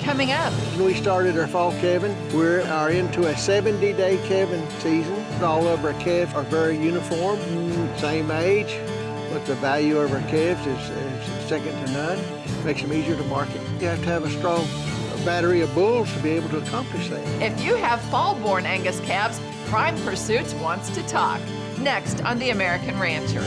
coming up. We started our fall calving. We are into a 70-day calving season. All of our calves are very uniform, same age, but the value of our calves is second to none. Makes them easier to market. You have to have a strong battery of bulls to be able to accomplish that. If you have fall-born Angus calves, Prime Pursuits wants to talk. Next on The American Rancher.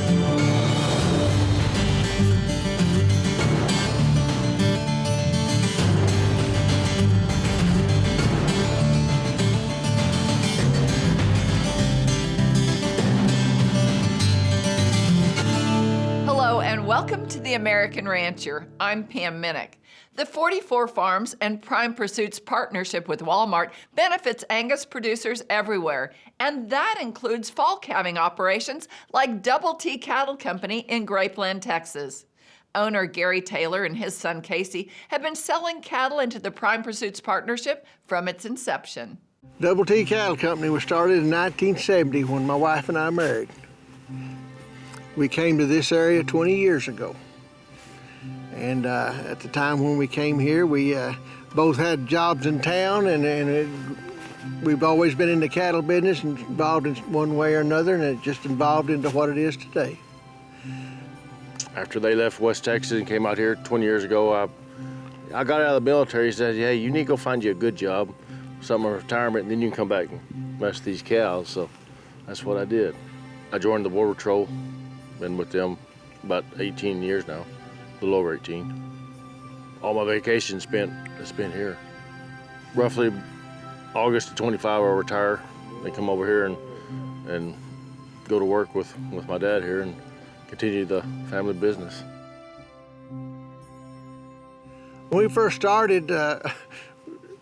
Welcome to The American Rancher. I'm Pam Minnick. The 44 Farms and Prime Pursuits partnership with Walmart benefits Angus producers everywhere, and that includes fall calving operations like Double T Cattle Company in Grapeland, Texas. Owner Gary Taylor and his son Casey have been selling cattle into the Prime Pursuits partnership from its inception. Double T Cattle Company was started in 1970 when my wife and I married. We came to this area 20 years ago. And at the time when we came here, we both had jobs in town, and we've always been in the cattle business and involved in one way or another, and it just evolved into what it is today. After they left West Texas and came out here 20 years ago, I got out of the military and said, hey, you need to go find you a good job, some retirement, and then you can come back and mess with these cows. So that's what I did. I joined the Border Patrol. Been with them about 18 years now, a little over 18. All my vacation spent here. Roughly August of 25, I'll retire. Then come over here and go to work with my dad here and continue the family business. When we first started,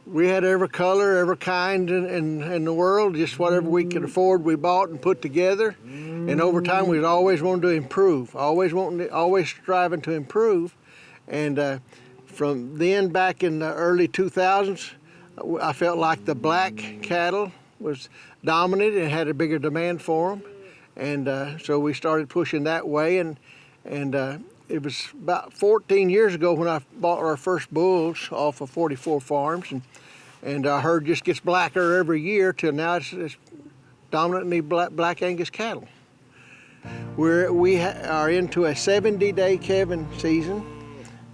we had every color, every kind in the world. Just whatever we could afford, we bought and put together. And over time, we always wanted to improve, always striving to improve. And from then, back in the early 2000s, I felt like the black cattle was dominant and had a bigger demand for them. And so we started pushing that way. And it was about 14 years ago when I bought our first bulls off of 44 Farms. And our herd just gets blacker every year till now it's dominantly black Angus cattle. We are into a 70-day calving season,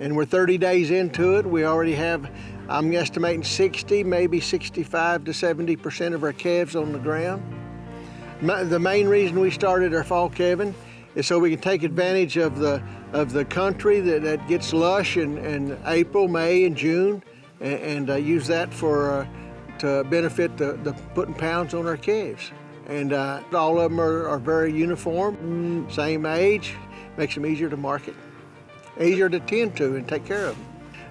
and we're 30 days into it. We already have, I'm estimating 60, maybe 65 to 70% of our calves on the ground. The main reason we started our fall calving is so we can take advantage of the country that gets lush in April, May, and June, and use that to benefit the putting pounds on our calves. And all of them are very uniform, same age, makes them easier to market, easier to tend to and take care of them.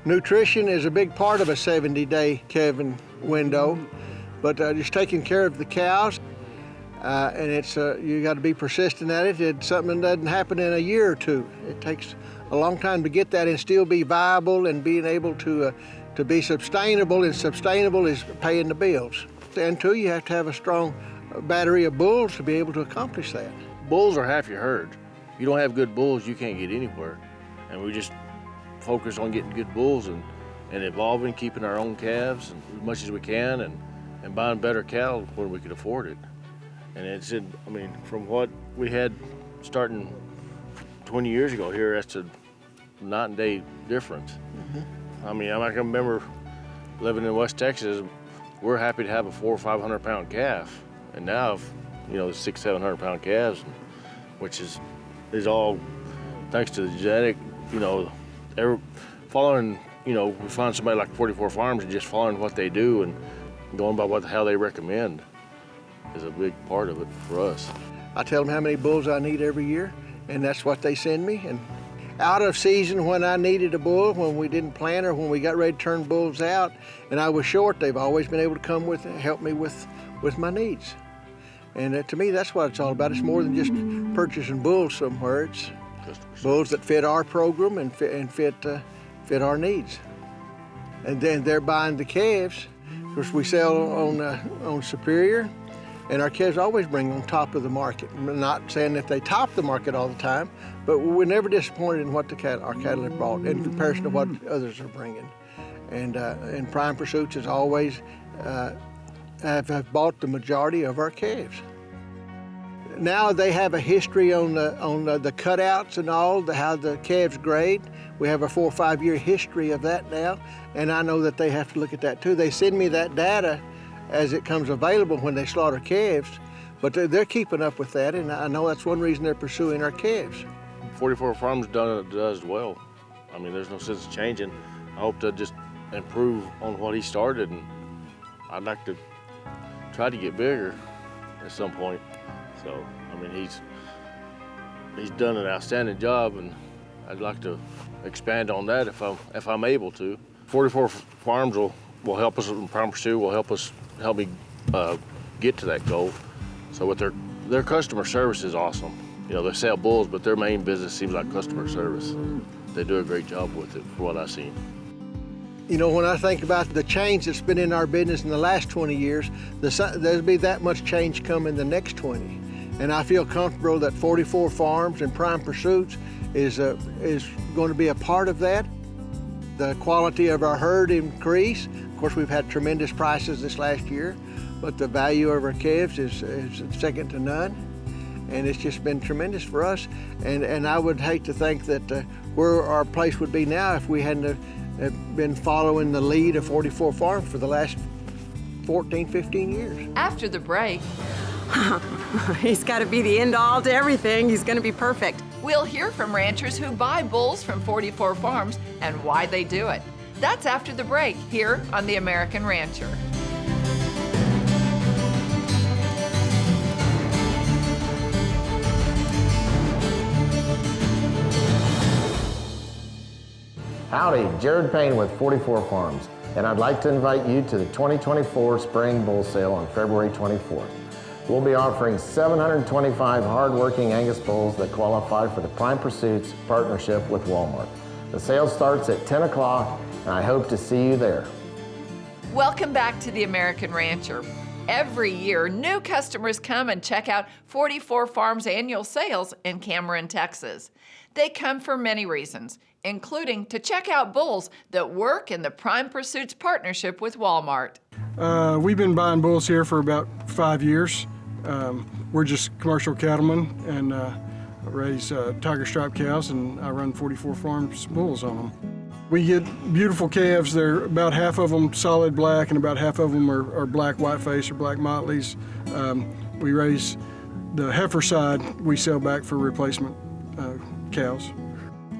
Nutrition is a big part of a 70-day calving window, but just taking care of the cows, and it's you got to be persistent at it. It's something that doesn't happen in a year or two. It takes a long time to get that and still be viable and being able to be sustainable, and sustainable is paying the bills. And two, you have to have a strong battery of bulls to be able to accomplish that. Bulls are half your herd. If you don't have good bulls, you can't get anywhere. And we just focus on getting good bulls and evolving, keeping our own calves as much as we can, and buying better cattle when we could afford it. And from what we had starting 20 years ago here, that's a night and day difference. Mm-hmm. I can remember living in West Texas, we're happy to have a 400 or 500 pound calf. And now, the 600-700 pound calves, which is all thanks to the genetic, following, we find somebody like 44 Farms and just following what they do and going by how they recommend is a big part of it for us. I tell them how many bulls I need every year, and that's what they send me. And out of season, when I needed a bull, when we didn't plan or when we got ready to turn bulls out, and I was short, they've always been able to come with and help me with my needs. And to me, that's what it's all about. It's more than just purchasing bulls somewhere. It's bulls that fit our program and fit our needs. And then they're buying the calves, which we sell on Superior, and our calves always bring on top of the market. I'm not saying that they top the market all the time, but we're never disappointed in what our cattle have brought in comparison to what others are bringing. And Prime Pursuits has always have bought the majority of our calves. Now they have a history on the cutouts and all, how the calves grade. We have a 4 or 5 year history of that now, and I know that they have to look at that too. They send me that data as it comes available when they slaughter calves, but they're keeping up with that, and I know that's one reason they're pursuing our calves. 44 Farms does well. I mean, there's no sense of changing. I hope to just improve on what he started, and I'd like to try to get bigger at some point. So, I mean, he's done an outstanding job, and I'd like to expand on that if I'm able to. 44 Farms will help us, and Prime Pursuit will help me get to that goal. So with their customer service is awesome. You know, they sell bulls, but their main business seems like customer service. They do a great job with it, for what I've seen. You know, when I think about the change that's been in our business in the last 20 years, there'll be that much change come in the next 20. And I feel comfortable that 44 Farms and Prime Pursuits is going to be a part of that. The quality of our herd increase. Of course, we've had tremendous prices this last year, but the value of our calves is second to none. And it's just been tremendous for us. And I would hate to think that where our place would be now if we hadn't been following the lead of 44 Farms for the last 14, 15 years. After the break, he's got to be the end all to everything. He's going to be perfect. we'll hear from ranchers who buy bulls from 44 Farms and why they do it. That's after the break here on The American Rancher. Howdy, Jared Payne with 44 Farms, and I'd like to invite you to the 2024 Spring Bull Sale on February 24th. We'll be offering 725 hard-working Angus bulls that qualify for the Prime Pursuits partnership with Walmart. The sale starts at 10 o'clock, and I hope to see you there. Welcome back to The American Rancher. Every year, new customers come and check out 44 Farms annual sales in Cameron, Texas. They come for many reasons, including to check out bulls that work in the Prime Pursuits partnership with Walmart. We've been buying bulls here for about 5 years. We're just commercial cattlemen and raise tiger stripe cows, and I run 44 Farms bulls on them. We get beautiful calves. They're about half of them solid black and about half of them are black whiteface or black motleys. We raise the heifer side, we sell back for replacement cows.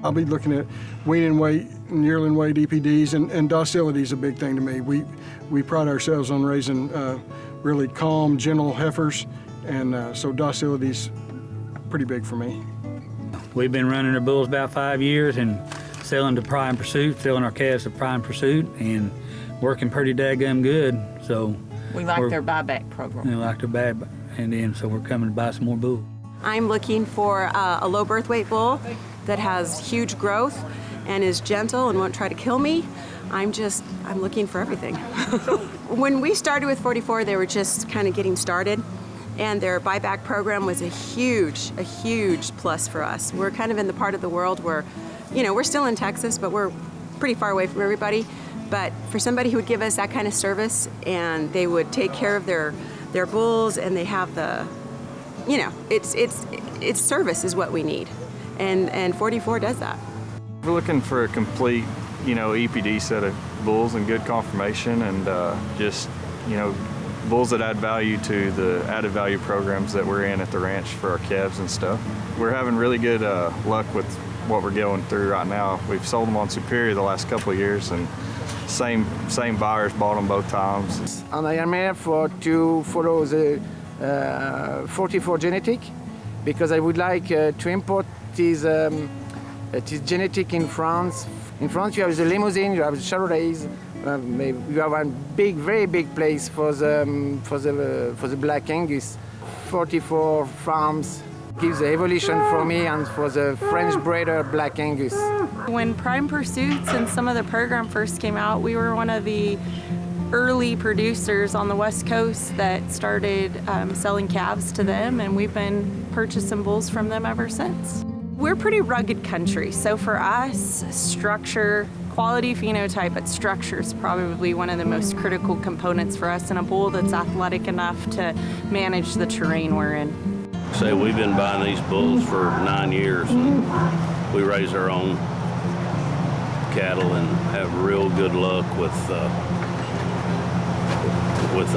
I'll be looking at weaning weight and yearling weight EPDs, and docility is a big thing to me. We pride ourselves on raising really calm, gentle heifers, and so docility's pretty big for me. We've been running our bulls about 5 years and selling to Prime Pursuit, selling our calves to Prime Pursuit, and working pretty daggum good. So we like their buyback program. We like their buyback, and then so we're coming to buy some more bulls. I'm looking for a low birth weight bull that has huge growth and is gentle and won't try to kill me. I'm looking for everything. When we started with 44, they were just kind of getting started, and their buyback program was a huge plus for us. We're kind of in the part of the world where, we're still in Texas, but we're pretty far away from everybody. But for somebody who would give us that kind of service, and they would take care of their bulls, and they have the, it's service is what we need. And 44 does that. We're looking for a complete, EPD set of bulls and good conformation, and bulls that add value to the added value programs that we're in at the ranch for our calves and stuff. We're having really good luck with what we're going through right now. We've sold them on Superior the last couple of years, and same buyers bought them both times. And I am here to follow the 44 genetic, because I would like to import this genetic in France. In France, you have the Limousin, you have the Charolais. You have a very big place for the Black Angus. 44 Farms gives the evolution for me and for the French breeder Black Angus. When Prime Pursuits and some of the program first came out, we were one of the early producers on the West Coast that started selling calves to them, and we've been purchasing bulls from them ever since. We're pretty rugged country, so for us, structure, quality, phenotype, but structure is probably one of the most critical components for us in a bull that's athletic enough to manage the terrain we're in. Say we've been buying these bulls for 9 years, and we raise our own cattle and have real good luck with the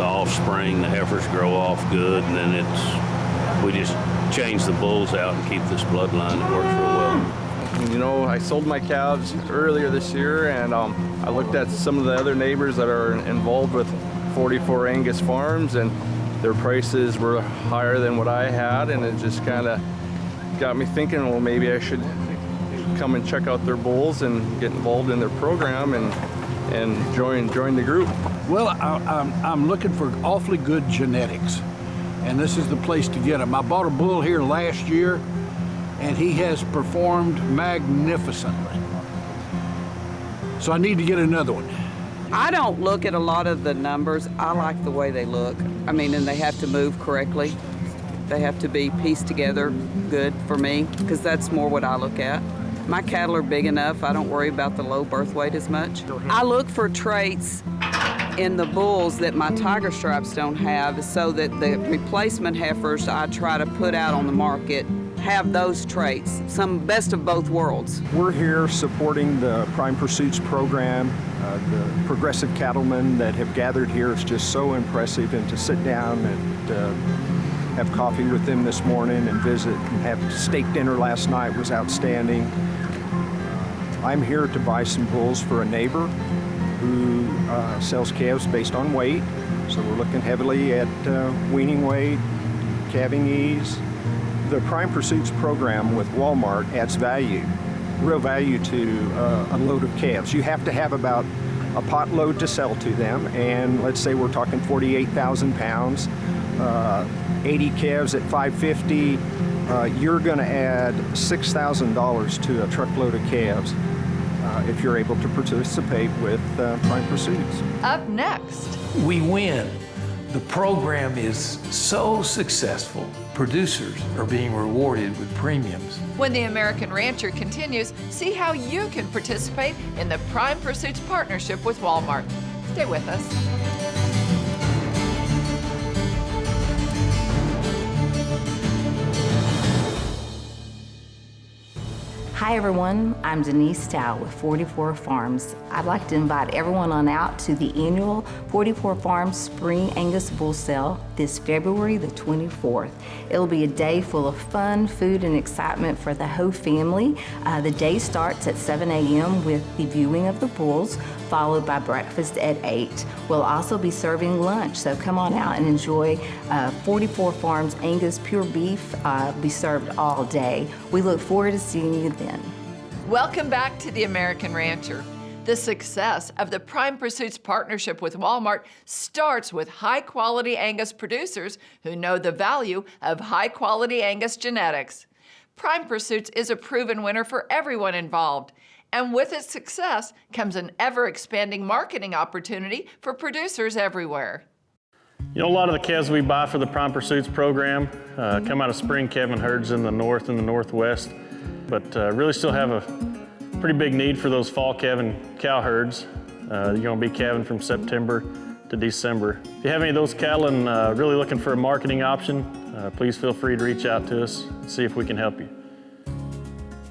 offspring. The heifers grow off good, and then we just change the bulls out and keep this bloodline. It works real well. You know, I sold my calves earlier this year, and I looked at some of the other neighbors that are involved with 44 Angus farms, and their prices were higher than what I had, and it just kind of got me thinking, well, maybe I should come and check out their bulls and get involved in their program and join the group. Well, I'm looking for awfully good genetics, and this is the place to get them. I bought a bull here last year, and he has performed magnificently. So I need to get another one. I don't look at a lot of the numbers. I like the way they look. I mean, and they have to move correctly. They have to be pieced together good for me, because that's more what I look at. My cattle are big enough. I don't worry about the low birth weight as much. I look for traits in the bulls that my tiger stripes don't have, so that the replacement heifers I try to put out on the market have those traits, some best of both worlds. We're here supporting the Prime Pursuits program. The progressive cattlemen that have gathered here is just so impressive, and to sit down and have coffee with them this morning and visit and have steak dinner last night was outstanding. I'm here to buy some bulls for a neighbor who sells calves based on weight. So we're looking heavily at weaning weight, calving ease. The Prime Pursuits program with Walmart adds value, real value to a load of calves. You have to have about a pot load to sell to them, and let's say we're talking 48,000 pounds, 80 calves at $550, you're going to add $6,000 to a truckload of calves if you're able to participate with Prime Pursuits. Up next. We win. The program is so successful. Producers are being rewarded with premiums. When the American Rancher continues, see how you can participate in the Prime Pursuits partnership with Walmart. Stay with us. Hi everyone, I'm Denise Stout with 44 Farms. I'd like to invite everyone on out to the annual 44 Farms Spring Angus Bull Sale this February the 24th. It'll be a day full of fun, food, and excitement for the whole family. The day starts at 7 a.m. with the viewing of the bulls, followed by breakfast at 8. We'll also be serving lunch, so come on out and enjoy 44 Farms Angus Pure Beef be served all day. We look forward to seeing you then. Welcome back to the American Rancher. The success of the Prime Pursuits partnership with Walmart starts with high-quality Angus producers who know the value of high-quality Angus genetics. Prime Pursuits is a proven winner for everyone involved, and with its success comes an ever-expanding marketing opportunity for producers everywhere. You know, a lot of the calves we buy for the Prime Pursuits program come out of spring calving herds in the north and the northwest, but really still have a pretty big need for those fall calving cow herds. You're going to be calving from September to December. If you have any of those cattle and really looking for a marketing option, please feel free to reach out to us and see if we can help you.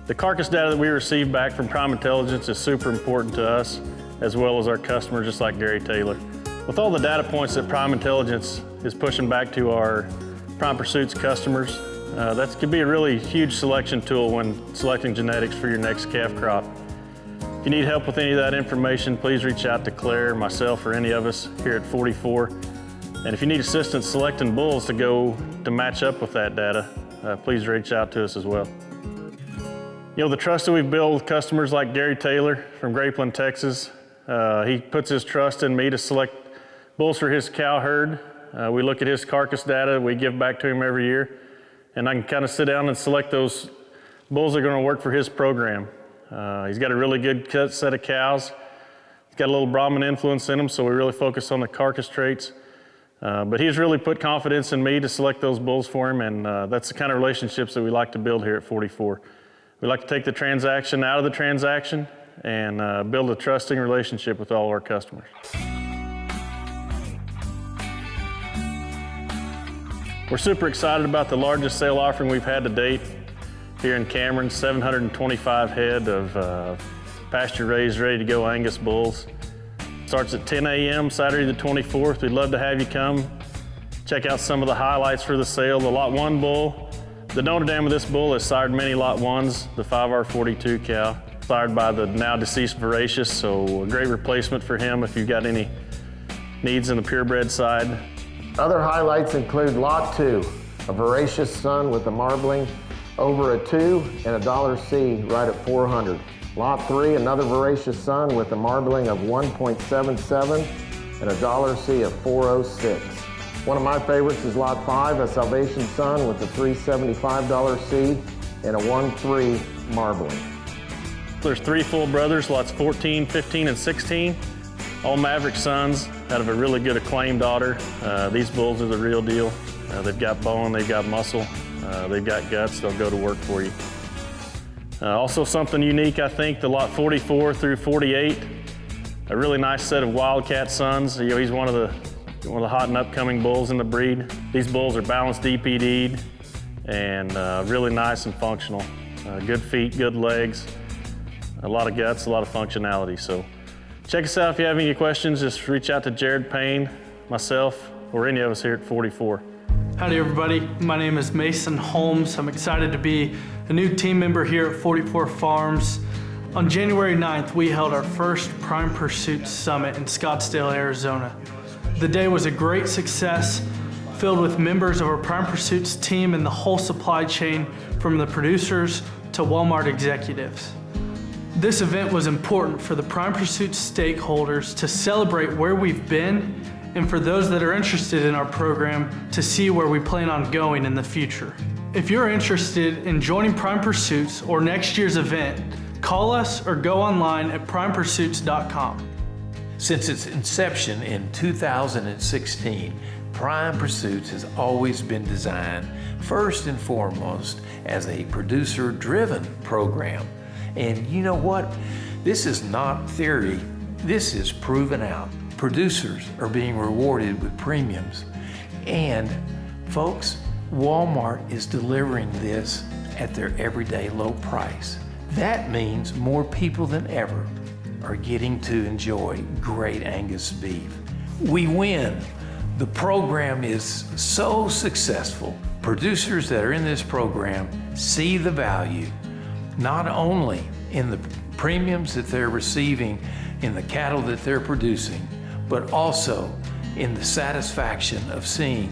The carcass data that we receive back from Prime Intelligence is super important to us, as well as our customers, just like Gary Taylor. With all the data points that Prime Intelligence is pushing back to our Prime Pursuits customers, that could be a really huge selection tool when selecting genetics for your next calf crop. If you need help with any of that information, please reach out to Claire, myself, or any of us here at 44. And if you need assistance selecting bulls to match up with that data, please reach out to us as well. You know, the trust that we've built with customers like Gary Taylor from Grapeland, Texas, he puts his trust in me to select bulls for his cow herd. We look at his carcass data we give back to him every year, and I can kind of sit down and select those bulls that are going to work for his program. He's got a really good set of cows. He's got a little Brahman influence in him, so we really focus on the carcass traits. But he's really put confidence in me to select those bulls for him, and that's the kind of relationships that we like to build here at 44. We like to take the transaction out of the transaction and build a trusting relationship with all our customers. We're super excited about the largest sale offering we've had to date here in Cameron, 725 head of pasture-raised, ready-to-go Angus bulls. Starts at 10 a.m. Saturday the 24th. We'd love to have you come. Check out some of the highlights for the sale. The Lot 1 bull. The donor dam of this bull has sired many Lot 1s, the 5R42 cow, sired by the now deceased Voracious, so a great replacement for him if you've got any needs in the purebred side. Other highlights include Lot 2, a Voracious son with a marbling over a 2 and a $C right at 400. Lot 3, another Voracious son with a marbling of 1.77 and a $C of 406. One of my favorites is Lot 5, a Salvation son with a $375 C and a 1.3 marbling. There's 3 full brothers, lots 14, 15, and 16. All Maverick sons out of a really good acclaimed daughter. These bulls are the real deal. They've got bone, they've got muscle, they've got guts, they'll go to work for you. Also something unique, I think, the Lot 44 through 48. A really nice set of Wildcat sons. You know, he's one of the hot and upcoming bulls in the breed. These bulls are balanced DPD'd and really nice and functional. Good feet, good legs, a lot of guts, a lot of functionality. So check us out if you have any questions. Just reach out to Jared Payne, myself, or any of us here at 44. Howdy everybody, my name is Mason Holmes. I'm excited to be a new team member here at 44 Farms. On January 9th, we held our first Prime Pursuit Summit in Scottsdale, Arizona. The day was a great success, filled with members of our Prime Pursuits team and the whole supply chain, from the producers to Walmart executives. This event was important for the Prime Pursuits stakeholders to celebrate where we've been, and for those that are interested in our program to see where we plan on going in the future. If you're interested in joining Prime Pursuits or next year's event, call us or go online at primepursuits.com. Since its inception in 2016, Prime Pursuits has always been designed first and foremost as a producer-driven program. And you know what? This is not theory, this is proven out. Producers are being rewarded with premiums. And folks, Walmart is delivering this at their everyday low price. That means more people than ever are getting to enjoy great Angus beef. We win. The program is so successful. Producers that are in this program see the value, not only in the premiums that they're receiving in the cattle that they're producing, but also in the satisfaction of seeing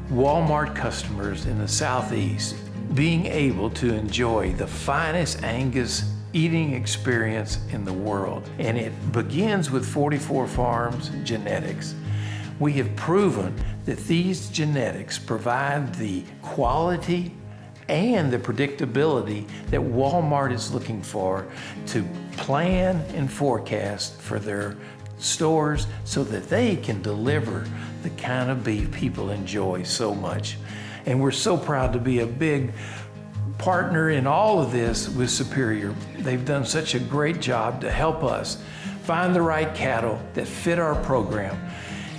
Walmart customers in the Southeast being able to enjoy the finest Angus eating experience in the world. And it begins with 44 Farms genetics. We have proven that these genetics provide the quality and the predictability that Walmart is looking for to plan and forecast for their stores so that they can deliver the kind of beef people enjoy so much. And we're so proud to be a big partner in all of this with Superior. They've done such a great job to help us find the right cattle that fit our program.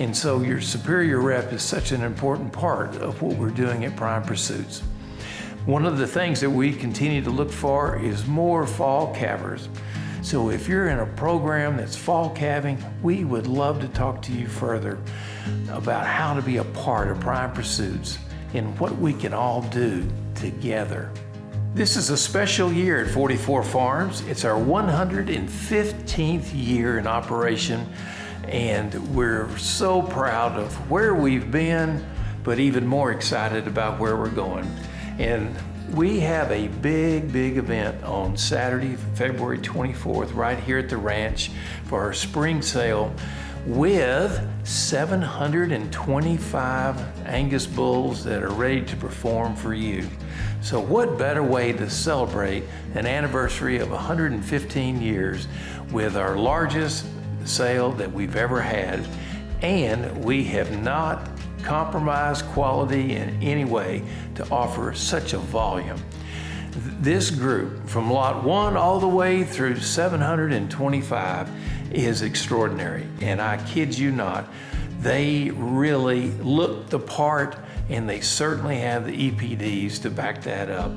And so your Superior rep is such an important part of what we're doing at Prime Pursuits. One of the things that we continue to look for is more fall calvers. So if you're in a program that's fall calving, we would love to talk to you further about how to be a part of Prime Pursuits and what we can all do together. This is a special year at 44 Farms. It's our 115th year in operation, and we're so proud of where we've been, but even more excited about where we're going. And we have a big event on Saturday, February 24th, right here at the ranch for our spring sale with 725 Angus bulls that are ready to perform for you. So what better way to celebrate an anniversary of 115 years with our largest sale that we've ever had, and we have not compromised quality in any way to offer such a volume. This group, from lot 1 all the way through 725, is extraordinary. And I kid you not, they really look the part, and they certainly have the EPDs to back that up.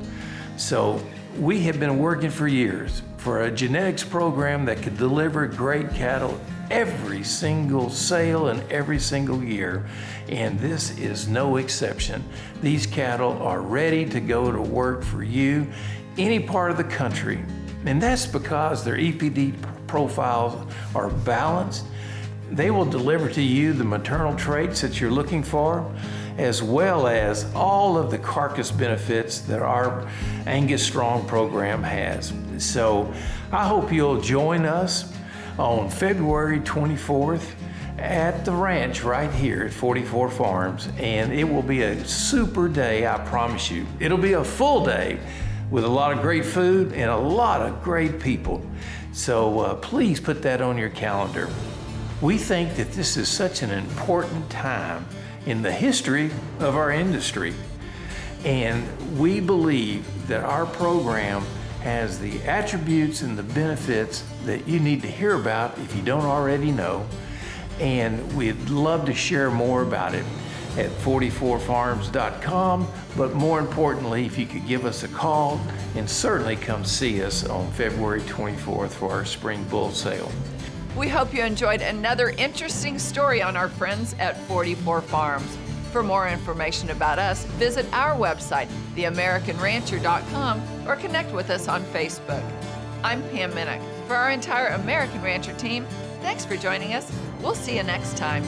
So we have been working for years for a genetics program that could deliver great cattle every single sale and every single year, and this is no exception. These cattle are ready to go to work for you any part of the country, and that's because their EPD profiles are balanced. They will deliver to you the maternal traits that you're looking for, as well as all of the carcass benefits that our Angus Strong program has. So I hope you'll join us on February 24th at the ranch right here at 44 Farms, and it will be a super day, I promise you. It'll be a full day with a lot of great food and a lot of great people. So please put that on your calendar. We think that this is such an important time in the history of our industry, and we believe that our program has the attributes and the benefits that you need to hear about if you don't already know, and we'd love to share more about it at 44farms.com, but more importantly, if you could give us a call and certainly come see us on February 24th for our spring bull sale. We hope you enjoyed another interesting story on our friends at 44 Farms. For more information about us, visit our website, theamericanrancher.com, or connect with us on Facebook. I'm Pam Minnick. For our entire American Rancher team, thanks for joining us. We'll see you next time.